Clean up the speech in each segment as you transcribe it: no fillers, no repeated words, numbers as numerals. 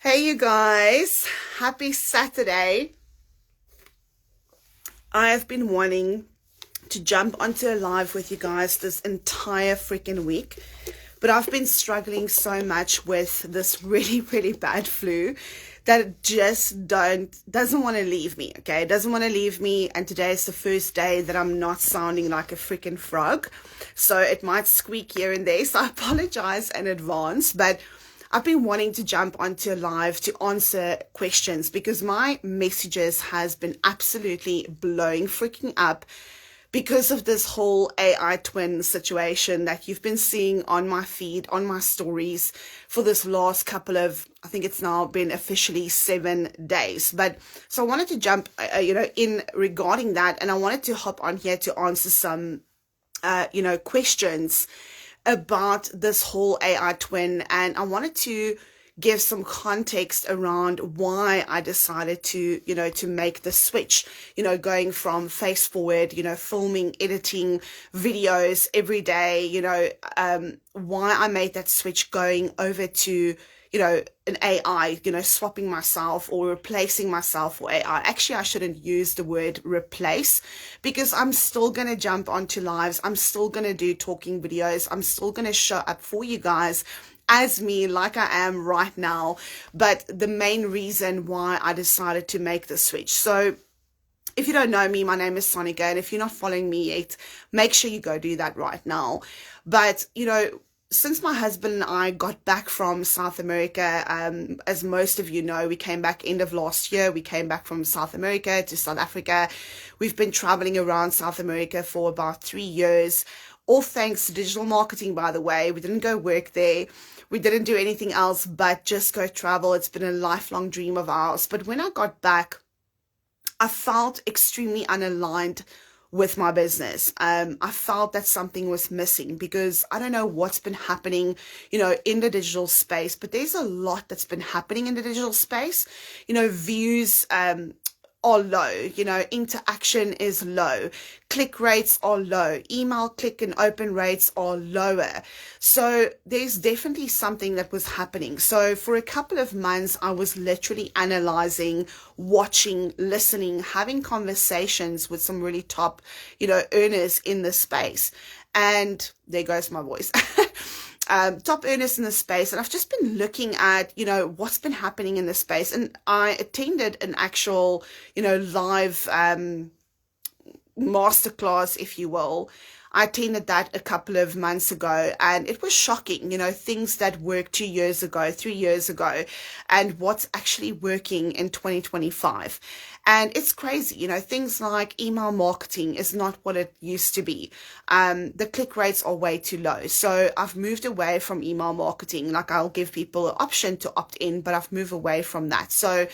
Hey, you guys, happy Saturday. I have been wanting to jump onto a live with you guys this entire freaking week, but I've been struggling so much with this really, really bad flu that it just doesn't want to leave me. Okay, it doesn't want to leave me, and today is the first day that I'm not sounding like a freaking frog, so it might squeak here and there, so I apologize in advance. But I've been wanting to jump onto a live to answer questions because my messages has been absolutely blowing freaking up because of this whole AI twin situation that you've been seeing on my feed, on my stories for this last couple of, I think it's now been officially 7 days. But so I wanted to jump, in regarding that, and I wanted to hop on here to answer some, questions about this whole AI twin, and I wanted to give some context around why I decided to make the switch, going from face forward, filming, editing videos every day, why I made that switch going over to, an AI, swapping myself or replacing myself for AI. Actually, I shouldn't use the word replace because I'm still going to jump onto lives. I'm still going to do talking videos. I'm still going to show up for you guys as me, like I am right now. But the main reason why I decided to make the switch. So if you don't know me, my name is Sonica, and if you're not following me yet, make sure you go do that right now. But, since my husband and I got back from South America, as most of you know, we came back end of last year. We came back from South America to South Africa. We've been traveling around South America for about 3 years, all thanks to digital marketing, by the way. We didn't go work there. We didn't do anything else but just go travel. It's been a lifelong dream of ours. But when I got back, I felt extremely unaligned with my business. I felt that something was missing because I don't know what's been happening, in the digital space, but there's a lot that's been happening in the digital space. Views, are low, interaction is low, click rates are low, email click and open rates are lower. So there's definitely something that was happening. So for a couple of months, I was literally analyzing, watching, listening, having conversations with some really top, earners in the space. And there goes my voice. Top earners in the space, and I've just been looking at what's been happening in the space, and I attended an actual live masterclass, if you will. I attended that a couple of months ago, and it was shocking, things that worked 2 years ago, 3 years ago, and what's actually working in 2025. And it's crazy, things like email marketing is not what it used to be. The click rates are way too low. So I've moved away from email marketing. Like, I'll give people an option to opt in, but I've moved away from that. So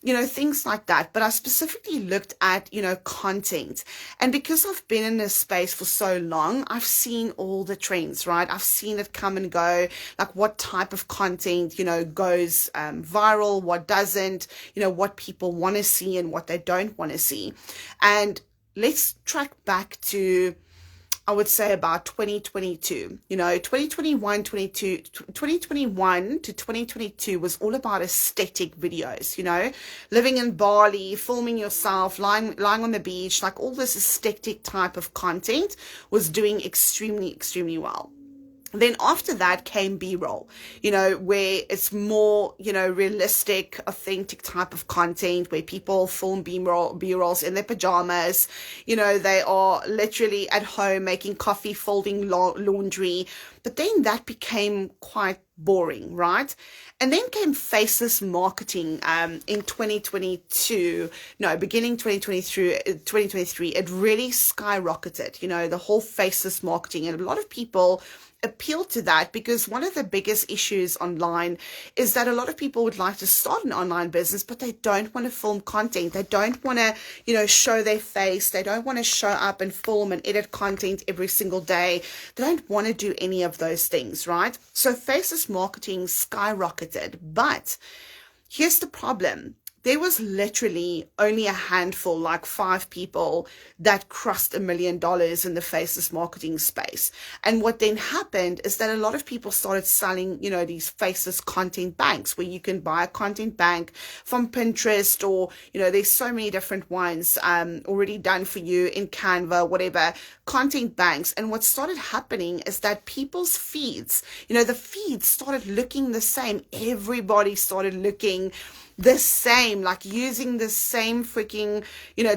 things like that. But I specifically looked at, content. And because I've been in this space for so long, I've seen all the trends, right? I've seen it come and go, like what type of content, goes viral, what doesn't, what people want to see and what they don't want to see. And let's track back to, I would say, about 2022, 2021 to 2022 was all about aesthetic videos, living in Bali, filming yourself, lying on the beach, like all this aesthetic type of content was doing extremely, extremely well. Then after that came B-roll, where it's more, realistic, authentic type of content where people film B-rolls in their pajamas. They are literally at home making coffee, folding laundry. But then that became quite boring, right? And then came faceless marketing in 2022. No, beginning 2023, it really skyrocketed, the whole faceless marketing. And a lot of people appeal to that because one of the biggest issues online is that a lot of people would like to start an online business, but they don't want to film content. They don't want to, show their face. They don't want to show up and film and edit content every single day. They don't want to do any of those things, right? So faceless marketing skyrocketed. But here's the problem. there was literally only a handful, like 5 people that crossed $1 million in the faceless marketing space. And what then happened is that a lot of people started selling, these faceless content banks where you can buy a content bank from Pinterest, or, there's so many different ones already done for you in Canva, whatever, content banks. And what started happening is that people's feeds, the feeds started looking the same. Everybody started looking the same, like using the same freaking,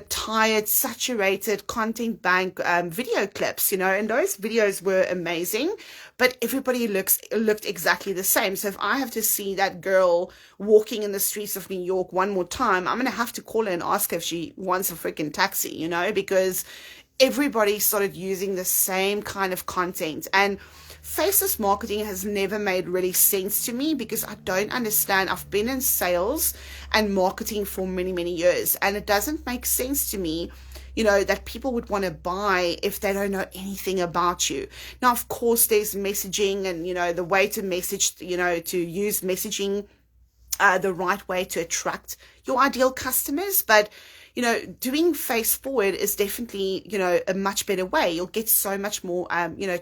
tired, saturated content bank video clips, and those videos were amazing, but everybody looked exactly the same. So if I have to see that girl walking in the streets of New York one more time, I'm going to have to call her and ask her if she wants a freaking taxi, because everybody started using the same kind of content. And faceless marketing has never made really sense to me because I don't understand. I've been in sales and marketing for many, many years, and it doesn't make sense to me, that people would want to buy if they don't know anything about you. Now, of course, there's messaging and, the way to message, to use messaging the right way to attract your ideal customers. But doing face forward is definitely, a much better way. You'll get so much more,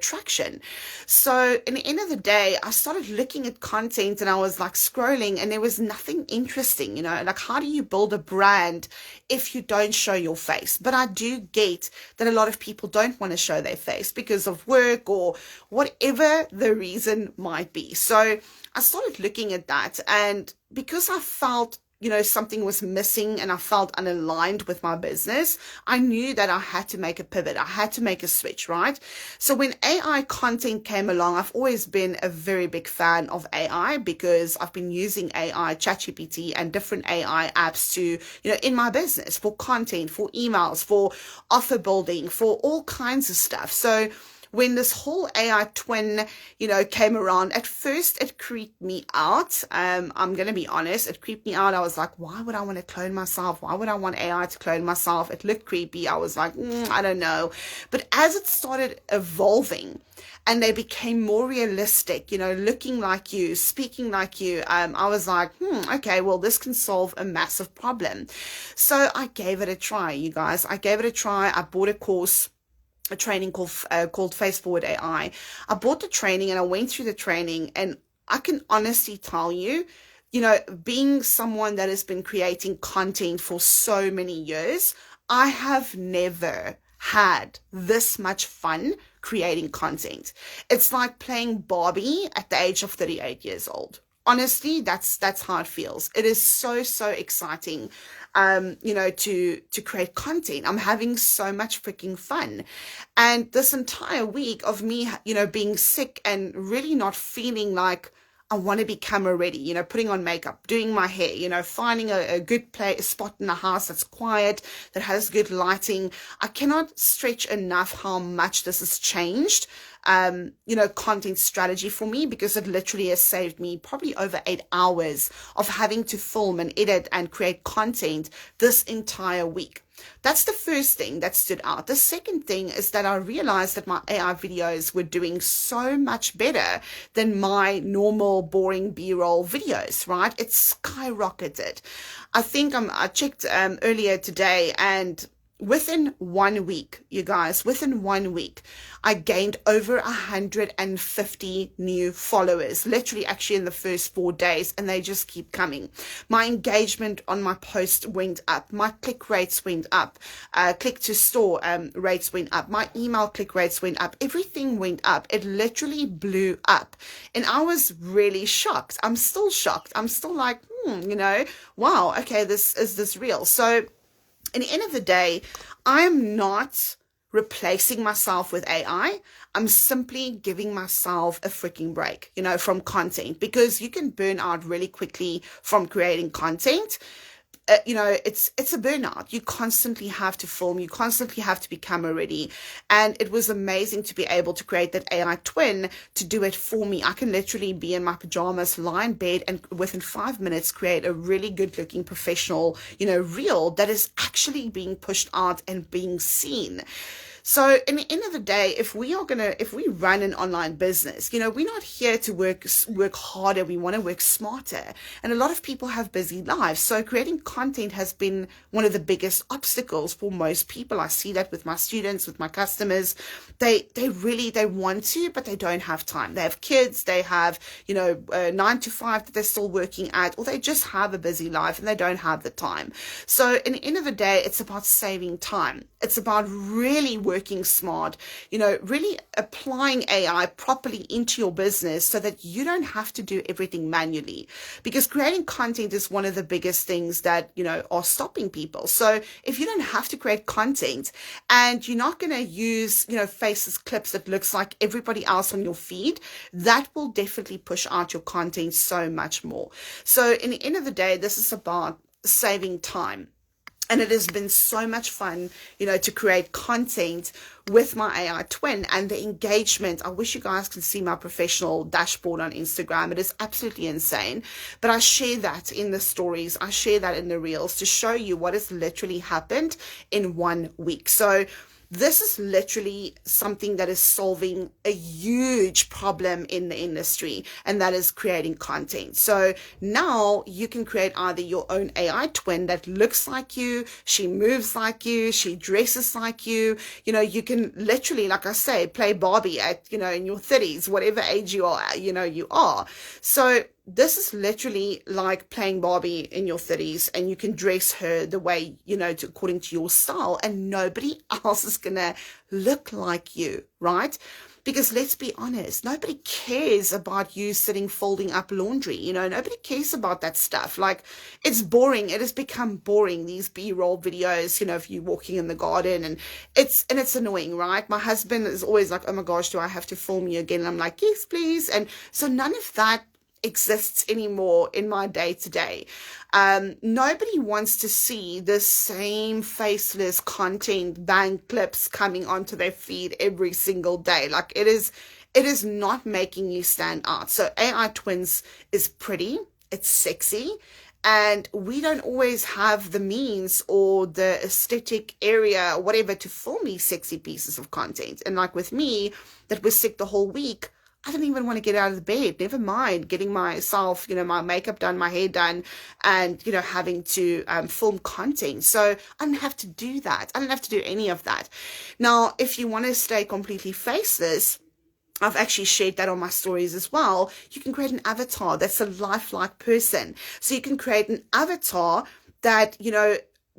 traction. So in the end of the day, I started looking at content and I was like scrolling and there was nothing interesting, like how do you build a brand if you don't show your face? But I do get that a lot of people don't want to show their face because of work or whatever the reason might be. So I started looking at that, and because I felt something was missing and I felt unaligned with my business, I knew that I had to make a pivot. I had to make a switch, right? So when AI content came along, I've always been a very big fan of AI because I've been using AI, ChatGPT, and different AI apps to, in my business for content, for emails, for offer building, for all kinds of stuff. So when this whole AI twin, came around, at first it creeped me out. I'm going to be honest. It creeped me out. I was like, why would I want to clone myself? Why would I want AI to clone myself? It looked creepy. I was like, I don't know. But as it started evolving and they became more realistic, looking like you, speaking like you, I was like, okay, well, this can solve a massive problem. So I gave it a try, you guys. I gave it a try. I bought a training called Face Forward AI. I bought the training and I went through the training, and I can honestly tell you, being someone that has been creating content for so many years, I have never had this much fun creating content. It's like playing Barbie at the age of 38 years old. Honestly, that's how it feels. It is so, so exciting, to create content. I'm having so much freaking fun. And this entire week of me, being sick and really not feeling like I want to be camera ready, putting on makeup, doing my hair, finding a good spot in the house that's quiet, that has good lighting. I cannot stretch enough how much this has changed, content strategy for me, because it literally has saved me probably over 8 hours of having to film and edit and create content this entire week. That's the first thing that stood out. The second thing is that I realized that my AI videos were doing so much better than my normal boring B-roll videos, right? It skyrocketed. I think I checked earlier today, and within 1 week, you guys, within 1 week, I gained over 150 new followers, literally actually in the first 4 days, and they just keep coming. My engagement on my post went up. My click rates went up. Click to store rates went up. My email click rates went up. Everything went up. It literally blew up. And I was really shocked. I'm still shocked. I'm still like, wow, okay, is this real? So at the end of the day, I'm not replacing myself with AI. I'm simply giving myself a freaking break, from content, because you can burn out really quickly from creating content. It's a burnout. You constantly have to film. You constantly have to be camera ready. And it was amazing to be able to create that AI twin to do it for me. I can literally be in my pajamas, lie in bed, and within 5 minutes create a really good looking professional, reel that is actually being pushed out and being seen. So in the end of the day, if we run an online business, we're not here to work harder. We want to work smarter. And a lot of people have busy lives. So creating content has been one of the biggest obstacles for most people. I see that with my students, with my customers. They want to, but they don't have time. They have kids, they have, 9 to 5 that they're still working at, or they just have a busy life and they don't have the time. So in the end of the day, it's about saving time. It's about really working smart, really applying AI properly into your business so that you don't have to do everything manually, because creating content is one of the biggest things that, are stopping people. So if you don't have to create content and you're not going to use, faces clips that looks like everybody else on your feed, that will definitely push out your content so much more. So in the end of the day, this is about saving time. And it has been so much fun, to create content with my AI twin, and the engagement. I wish you guys can see my professional dashboard on Instagram. It is absolutely insane. But I share that in the stories. I share that in the reels to show you what has literally happened in 1 week. So this is literally something that is solving a huge problem in the industry, and that is creating content. So now you can create either your own AI twin that looks like you, she moves like you, she dresses like you. You can literally, like I say, play Barbie at, in your 30s, whatever age you are, you are. So this is literally like playing Barbie in your 30s, and you can dress her the way, according to your style, and nobody else is going to look like you, right? Because let's be honest, nobody cares about you sitting folding up laundry. Nobody cares about that stuff. Like, it's boring. It has become boring, these B-roll videos, if you're walking in the garden, and it's annoying, right? My husband is always like, oh my gosh, do I have to film you again? And I'm like, yes, please. And so none of that exists anymore in my day-to-day. Nobody wants to see the same faceless content, bang clips coming onto their feed every single day. Like, it is not making you stand out. So AI twins is pretty, it's sexy, and we don't always have the means or the aesthetic area or whatever to film these sexy pieces of content. And like with me, that was sick the whole week, I don't even want to get out of the bed, never mind getting myself, my makeup done, my hair done, and, having to film content. So I don't have to do that. I don't have to do any of that. Now, if you want to stay completely faceless, I've actually shared that on my stories as well. You can create an avatar that's a lifelike person. So you can create an avatar that,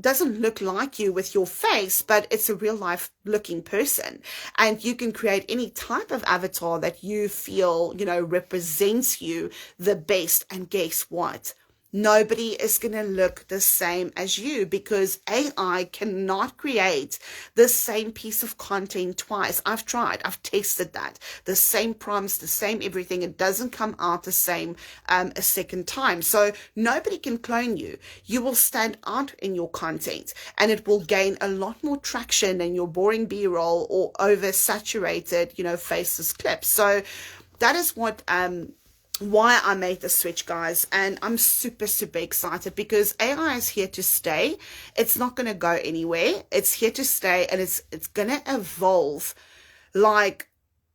doesn't look like you with your face, but it's a real life looking person. And you can create any type of avatar that you feel, represents you the best. And guess what? Nobody is going to look the same as you, because AI cannot create the same piece of content twice. I've tried. I've tested that. The same prompts, the same everything. It doesn't come out the same a second time. So nobody can clone you. You will stand out in your content, and it will gain a lot more traction than your boring B-roll or oversaturated, faceless clips. So that is what why I made the switch, guys. And I'm super, super excited, because AI is here to stay. It's not going to go anywhere. It's here to stay, and it's going to evolve like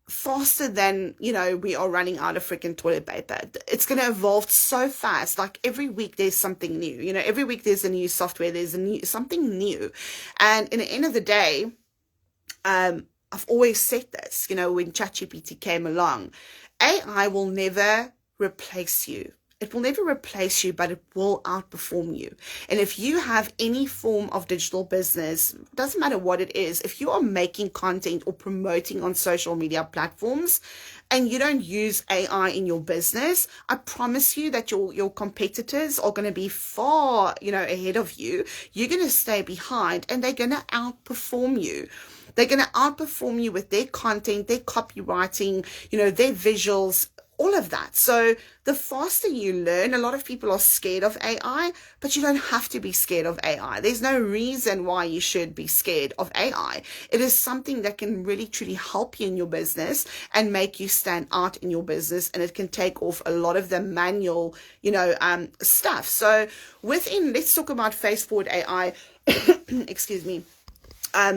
faster than, we are running out of freaking toilet paper. It's going to evolve so fast. Like, every week there's something new, every week there's a new software, there's something new. And in the end of the day, I've always said this, when ChatGPT came along, AI will never replace you. It will never replace you, but it will outperform you. And if you have any form of digital business, doesn't matter what it is, if you are making content or promoting on social media platforms and you don't use AI in your business, I promise you that your competitors are going to be far, ahead of you. You're going to stay behind, and they're going to outperform you. They're going to outperform you with their content, their copywriting, their visuals, all of that. So the faster you learn, a lot of people are scared of AI, but you don't have to be scared of AI. There's no reason why you should be scared of AI. It is something that can really, truly help you in your business and make you stand out in your business. And it can take off a lot of the manual, stuff. So let's talk about face forward AI. Excuse me.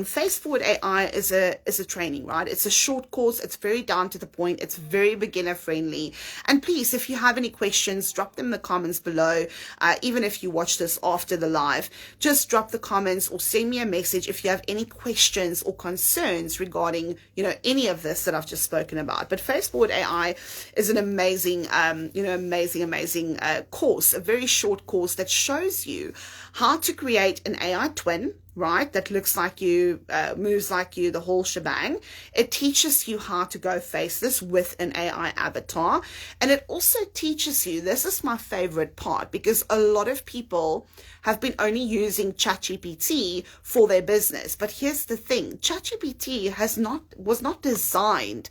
Face Forward AI is a training, right? It's a short course. It's very down to the point. It's very beginner friendly. And please, if you have any questions, drop them in the comments below. Even if you watch this after the live, just drop the comments or send me a message if you have any questions or concerns regarding, any of this that I've just spoken about. But Face Forward AI is an amazing, amazing course, a very short course that shows you how to create an AI twin, right, that looks like you, moves like you, the whole shebang. It teaches you how to go face this with an AI avatar. And it also teaches you, this is my favorite part, because a lot of people have been only using ChatGPT for their business. But here's the thing, ChatGPT was not designed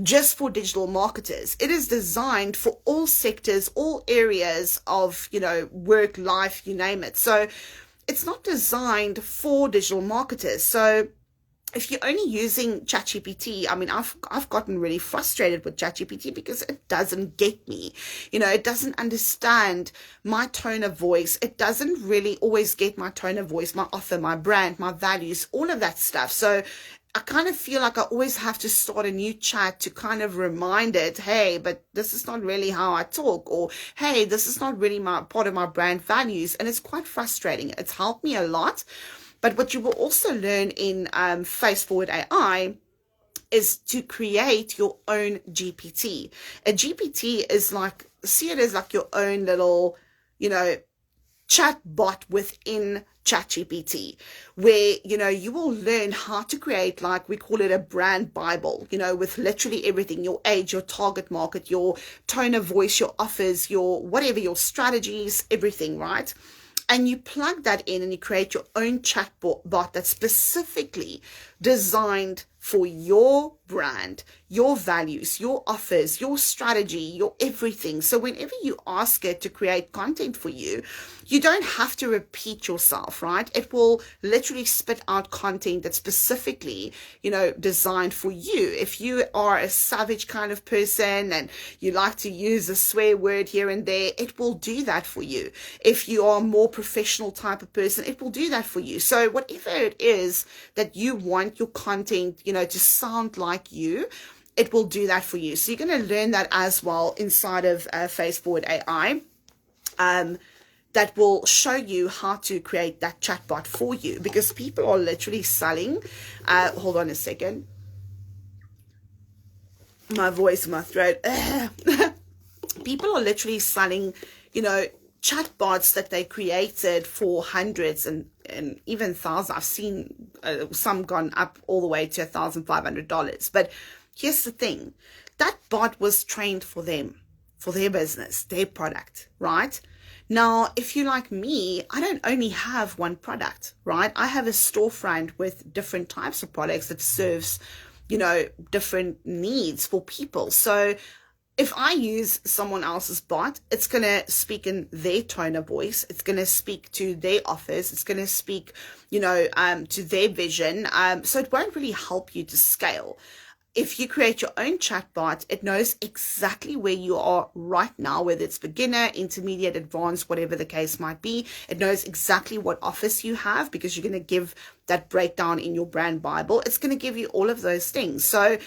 just for digital marketers. It is designed for all sectors, all areas of, work, life, you name it. So it's not designed for digital marketers. So if you're only using ChatGPT, I mean, I've gotten really frustrated with ChatGPT because it doesn't get me. It doesn't understand my tone of voice. It doesn't really always get my tone of voice, my offer, my brand, my values, all of that stuff. So I kind of feel like I always have to start a new chat to kind of remind it, hey, but this is not really how I talk, or hey, this is not really part of my brand values. And it's quite frustrating. It's helped me a lot. But what you will also learn in Face Forward AI is to create your own GPT. A GPT is like, see it as like your own little, chat bot within ChatGPT, where, you will learn how to create, like we call it a brand Bible, with literally everything, your age, your target market, your tone of voice, your offers, your whatever, your strategies, everything, right? And you plug that in and you create your own chat bot that's specifically designed for your brand, your values, your offers, your strategy, your everything. So whenever you ask it to create content for you, you don't have to repeat yourself, right? It will literally spit out content that's specifically, designed for you. If you are a savage kind of person and you like to use a swear word here and there, it will do that for you. If you are a more professional type of person, it will do that for you. So whatever it is that you want your content, to sound like you, it will do that for you. So you're going to learn that as well inside of Face Forward AI. That will show you how to create that chatbot for you, because people are literally selling. Hold on a second. My voice, my throat. People are literally selling, chatbots that they created for hundreds and even thousands. I've seen some gone up all the way to $1,500. But here's the thing. That bot was trained for them, for their business, their product, right? Now, if you're like me, I don't only have one product, right? I have a storefront with different types of products that serves, different needs for people. So if I use someone else's bot, it's going to speak in their tone of voice. It's going to speak to their offers. It's going to speak, to their vision. So it won't really help you to scale. If you create your own chatbot, it knows exactly where you are right now, whether it's beginner, intermediate, advanced, whatever the case might be. It knows exactly what offers you have, because you're going to give that breakdown in your brand Bible. It's going to give you all of those things. So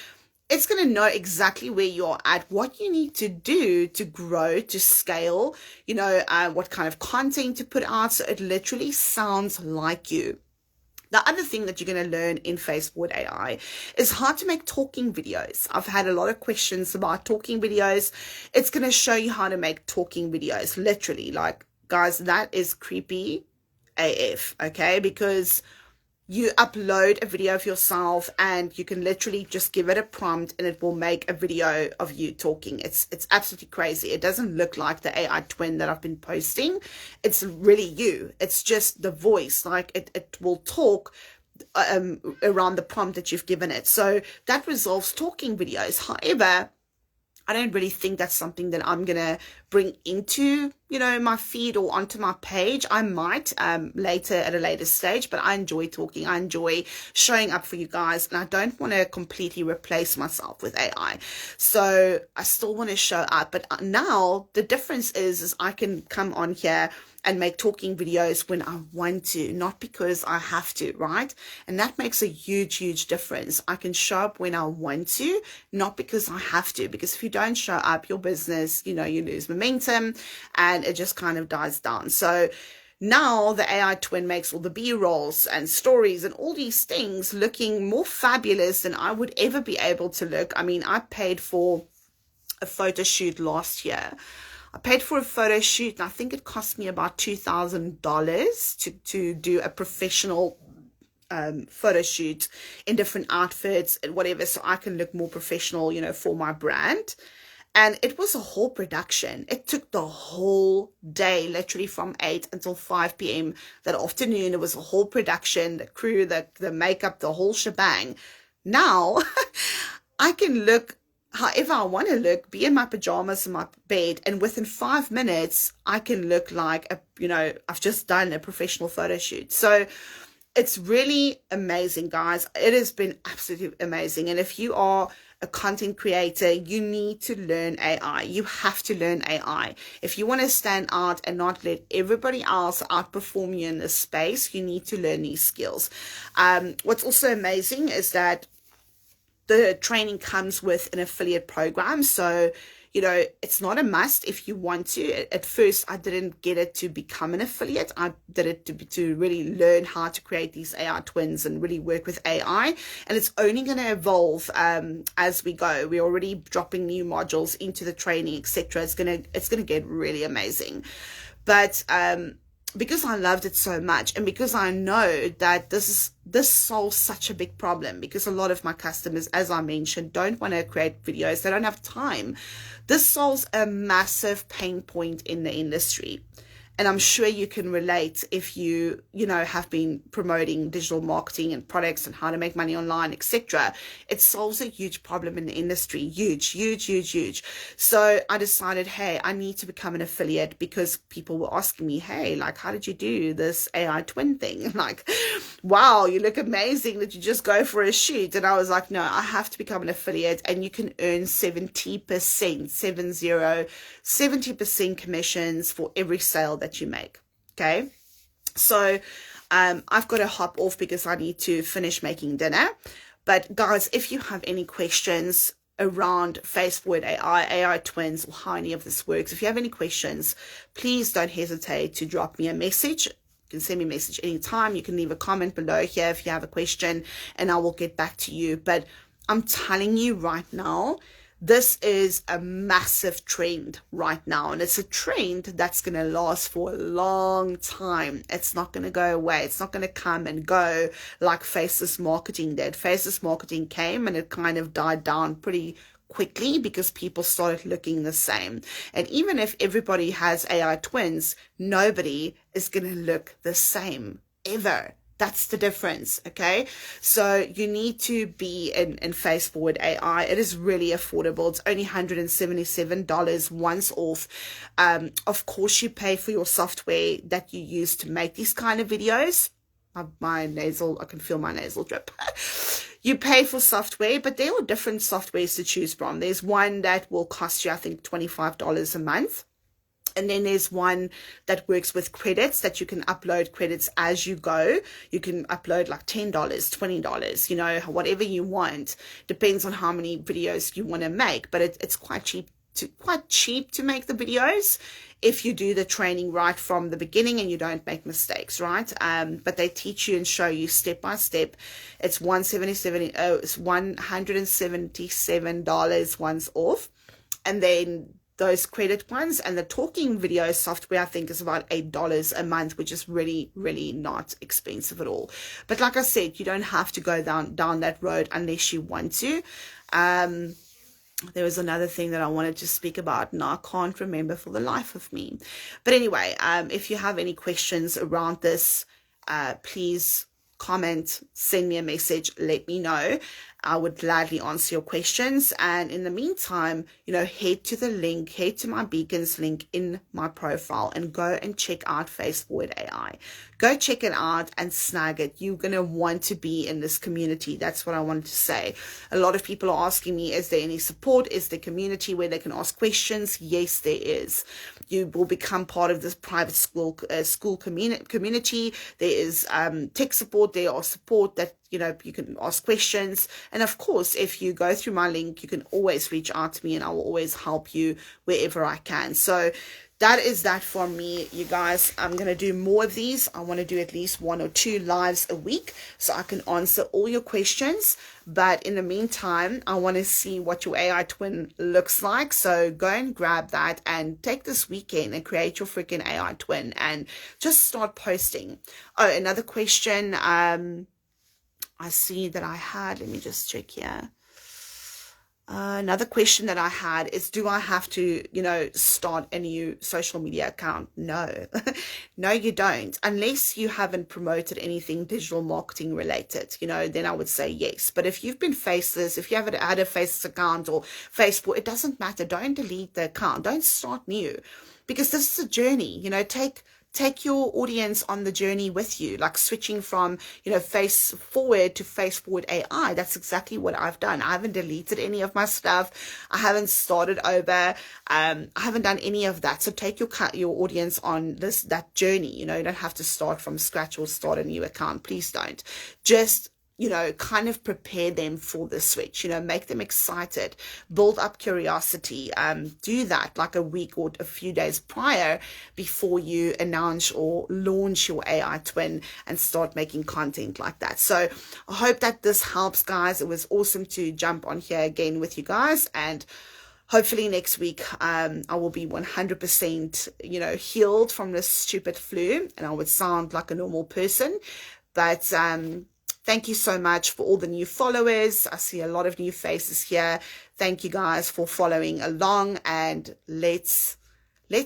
it's going to know exactly where you're at, what you need to do to grow, to scale, what kind of content to put out. So it literally sounds like you. The other thing that you're going to learn in Face Forward AI is how to make talking videos. I've had a lot of questions about talking videos. It's going to show you how to make talking videos. Literally, like, guys, that is creepy AF, okay? Because you upload a video of yourself and you can literally just give it a prompt and it will make a video of you talking. It's absolutely crazy. It doesn't look like the AI twin that I've been posting. It's really you. It's just the voice. Like it will talk around the prompt that you've given it. So that resolves talking videos. However, I don't really think that's something that I'm going to bring into, my feed or onto my page. I might later at a later stage, but I enjoy talking. I enjoy showing up for you guys, and I don't want to completely replace myself with AI. So I still want to show up, but now the difference is I can come on here and make talking videos when I want to, not because I have to, right? And that makes a huge, huge difference. I can show up when I want to, not because I have to, because if you don't show up, your business, you lose momentum and it just kind of dies down. So now the AI twin makes all the B-rolls and stories and all these things looking more fabulous than I would ever be able to look. I mean, I paid for a photo shoot last year. I paid for a photo shoot, and I think it cost me about $2,000 to do a professional photo shoot in different outfits and whatever, so I can look more professional, for my brand. And it was a whole production. It took the whole day, literally from 8 until 5 p.m. that afternoon. It was a whole production, the crew, the makeup, the whole shebang. Now, I can look however I want to look, be in my pajamas in my bed, and within 5 minutes, I can look like, I've just done a professional photo shoot. So it's really amazing, guys. It has been absolutely amazing. And if you are a content creator, you need to learn AI. You have to learn AI. If you want to stand out and not let everybody else outperform you in this space, you need to learn these skills. What's also amazing is that the training comes with an affiliate program. So, it's not a must if you want to. At first, I didn't get it to become an affiliate. I did it to really learn how to create these AI twins and really work with AI. And it's only going to evolve as we go. We're already dropping new modules into the training, etc. It's gonna get really amazing. But because I loved it so much, and because I know that this solves such a big problem, because a lot of my customers, as I mentioned, don't want to create videos. They don't have time. This solves a massive pain point in the industry. And I'm sure you can relate if you have been promoting digital marketing and products and how to make money online, etc. It solves a huge problem in the industry. Huge, huge, huge, huge. So I decided, hey, I need to become an affiliate, because people were asking me, hey, like, how did you do this AI twin thing? Like, wow, you look amazing. Did you just go for a shoot? And I was like, no, I have to become an affiliate, and you can earn 70% commissions for every sale that you make. Okay, so I've got to hop off because I need to finish making dinner. But guys, if you have any questions around FFAI, AI twins, or how any of this works, if you have any questions, please don't hesitate to drop me a message. You can send me a message anytime. You can leave a comment below here if you have a question, and I will get back to you. But I'm telling you right now, this is a massive trend right now, and it's a trend that's going to last for a long time. It's not going to go away. It's not going to come and go like faceless marketing did. Faceless marketing came and it kind of died down pretty quickly because people started looking the same. And even if everybody has AI twins, nobody is going to look the same ever. That's the difference, okay? So you need to be in FFAI AI. It is really affordable. It's only $177 once off. Of course, you pay for your software that you use to make these kind of videos. I can feel my nasal drip. You pay for software, but there are different softwares to choose from. There's one that will cost you, I think, $25 a month. And then there's one that works with credits, that you can upload credits as you go. You can upload like $10, $20, whatever you want. Depends on how many videos you want to make. But it's quite cheap to make the videos if you do the training right from the beginning and you don't make mistakes, right? But they teach you and show you step by step. It's $177 once off. And then those credit ones and the talking video software, I think, is about $8 a month, which is really, really not expensive at all. But like I said, you don't have to go down that road unless you want to. There was another thing that I wanted to speak about, and I can't remember for the life of me. But anyway, if you have any questions around this, please comment, send me a message, let me know. I would gladly answer your questions. And in the meantime, head to the link, head to my beacons link in my profile and go and check out Face Forward AI. Go check it out and snag it. You're going to want to be in this community. That's what I wanted to say. A lot of people are asking me, is there any support? Is there community where they can ask questions? Yes, there is. You will become part of this private school community. There is tech support. There are support that you can ask questions. And of course, if you go through my link, you can always reach out to me and I will always help you wherever I can. So that is that for me, you guys. I'm going to do more of these. I want to do at least 1 or 2 lives a week so I can answer all your questions. But in the meantime, I want to see what your AI twin looks like. So go and grab that and take this weekend and create your freaking AI twin and just start posting. Oh, another question. I see that I had, let me just check here. Another question that I had is, do I have to, start a new social media account? No, no, you don't. Unless you haven't promoted anything digital marketing related, then I would say yes. But if you've been faceless, if you haven't had a faceless account or Facebook, it doesn't matter. Don't delete the account. Don't start new, because this is a journey. Take your audience on the journey with you, like switching from, Face Forward to Face Forward AI. That's exactly what I've done. I haven't deleted any of my stuff. I haven't started over. I haven't done any of that. So take your audience on that journey. You don't have to start from scratch or start a new account. Please don't. Just kind of prepare them for the switch, make them excited, build up curiosity, do that like a week or a few days prior before you announce or launch your AI twin and start making content like that. So I hope that this helps, guys. It was awesome to jump on here again with you guys, and hopefully next week, I will be 100%, healed from this stupid flu and I would sound like a normal person. But, thank you so much for all the new followers. I see a lot of new faces here. Thank you guys for following along, and let's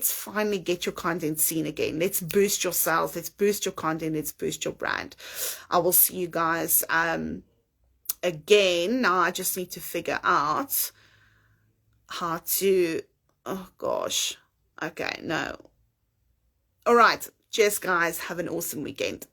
finally get your content seen again. Let's boost your sales. Let's boost your content. Let's boost your brand. I will see you guys again. Now I just need to figure out how to, oh gosh. Okay, no. All right. Cheers, guys. Have an awesome weekend.